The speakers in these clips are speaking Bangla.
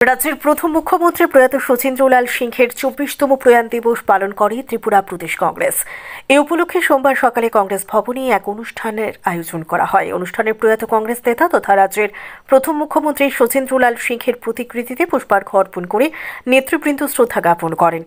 রাজ্যের প্রথম মুখ্যমন্ত্রী প্রয়াত শচীন্দ্রলাল সিংহের ২৪তম প্রয়াণ দিবস পালন করে ত্রিপুরা প্রদেশ কংগ্রেস। এই উপলক্ষে সোমবার সকালে কংগ্রেস ভবনে এক অনুষ্ঠানের আয়োজন করা হয়। অনুষ্ঠানে প্রয়াত কংগ্রেস নেতা তথা রাজ্যের প্রথম মুখ্যমন্ত্রী শচীন্দ্রলাল সিংহের প্রতিকৃতিতে পুষ্পার্ঘ্য অর্পণ করে নেতৃবৃন্দ শ্রদ্ধা জ্ঞাপন করেন।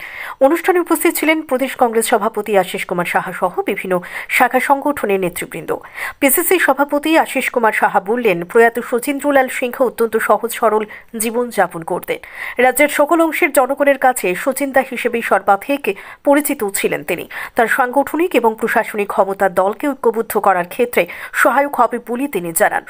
অনুষ্ঠানে উপস্থিত ছিলেন প্রদেশ কংগ্রেস সভাপতি আশিস কুমার সাহা সহ বিভিন্ন শাখা সংগঠনের নেতৃবৃন্দ। পিসিসি সভাপতি আশিস কুমার সাহা বললেন, প্রয়াত শচীন্দ্রলাল সিংহ অত্যন্ত সহজ সরল জীবনযাপন করতেন। রাজ্যের সকল অংশের জনগণের কাছে শচীনদা হিসেবে সর্বাধিক পরিচিত ছিলেন তিনি। তার সাংগঠনিক এবং প্রশাসনিক ক্ষমতার দলকে ঐক্যবদ্ধ করার ক্ষেত্রে সহায়ক হবে বলে তিনি জানান।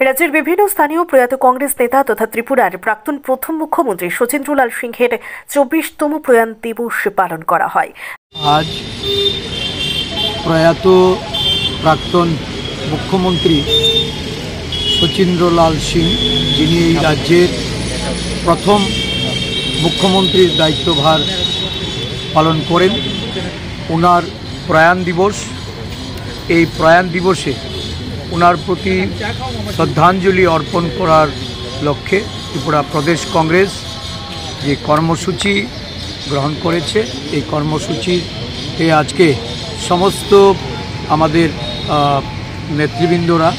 রাজ্যের বিভিন্ন স্থানীয় প্রয়াত কংগ্রেস নেতা তথা ত্রিপুরার প্রাক্তন প্রথম মুখ্যমন্ত্রী শচীন্দ্রলাল সিংহের ২৪তম প্রয়াণ দিবস পালন করা হয়। আজ প্রয়াত প্রাক্তন মুখ্যমন্ত্রী শচীন্দ্রলাল সিং, যিনি এই রাজ্যের প্রথম মুখ্যমন্ত্রীর দায়িত্বভার পালন করেন, ওনার প্রয়াণ দিবস। এই প্রয়াণ দিবসে ওনার প্রতি শ্রদ্ধাঞ্জলি অর্পণ করার লক্ষ্যে ত্রিপুরা প্রদেশ কংগ্রেস যে কর্মসূচি গ্রহণ করেছে, এই কর্মসূচিতে আজকে সমস্ত আমাদের নেতৃবৃন্দরা,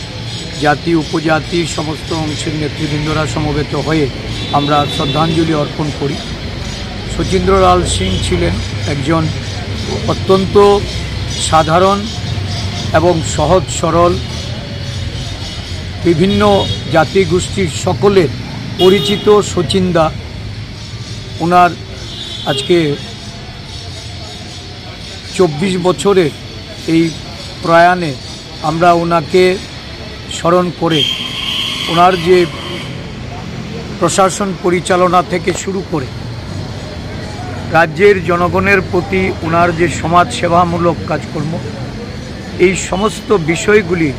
জাতি উপজাতি সমস্ত অংশের নেতৃবৃন্দরা সমবেত হয়ে আমরা শ্রদ্ধাঞ্জলি অর্পণ করি। শচীন্দ্রলাল সিং ছিলেন একজন অত্যন্ত সাধারণ এবং সহজ সরল, বিভিন্ন জাতিগোষ্ঠীর সকলের পরিচিত শচীনদা। ওনার আজকে ২৪ বছরের এই প্রয়াণে আমরা ওনাকে স্মরণ করে ওনার যে প্রশাসন পরিচালনা থেকে শুরু করে রাজ্যের জনগণের প্রতি ওনার যে সমাজ সেবামূলক কাজকর্ম, এই সমস্ত বিষয়গুলি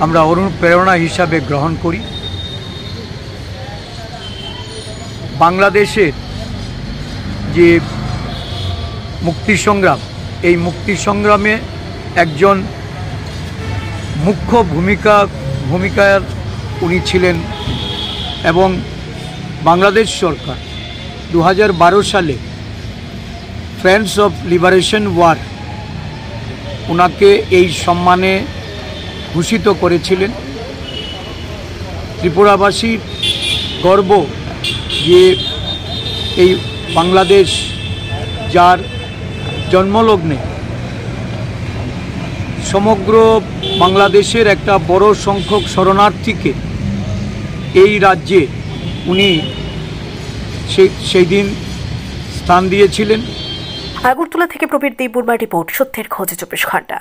আমরা অনুপ্রেরণা হিসাবে গ্রহণ করি। বাংলাদেশের যে মুক্তি সংগ্রাম, এই মুক্তি সংগ্রামে একজন মুখ্য ভূমিকার উনি ছিলেন এবং বাংলাদেশ সরকার ২০১২ সালে ফ্রেন্ডস অফ লিবারেশন ওয়ার ওনাকে এই সম্মানে ভূষিত করেছিলেন। ত্রিপুরাবাসীর গর্ব যে এই বাংলাদেশ, যার জন্মলগ্নে সমগ্র বাংলাদেশের একটা বড় সংখ্যক শরণার্থীকে এই রাজ্যে উনি সেই দিন স্থান দিয়েছিলেন। আগরতলা থেকে প্রবীর দেববর্মা রিপোর্ট, সত্যের খোঁজে ২৪ ঘন্টা।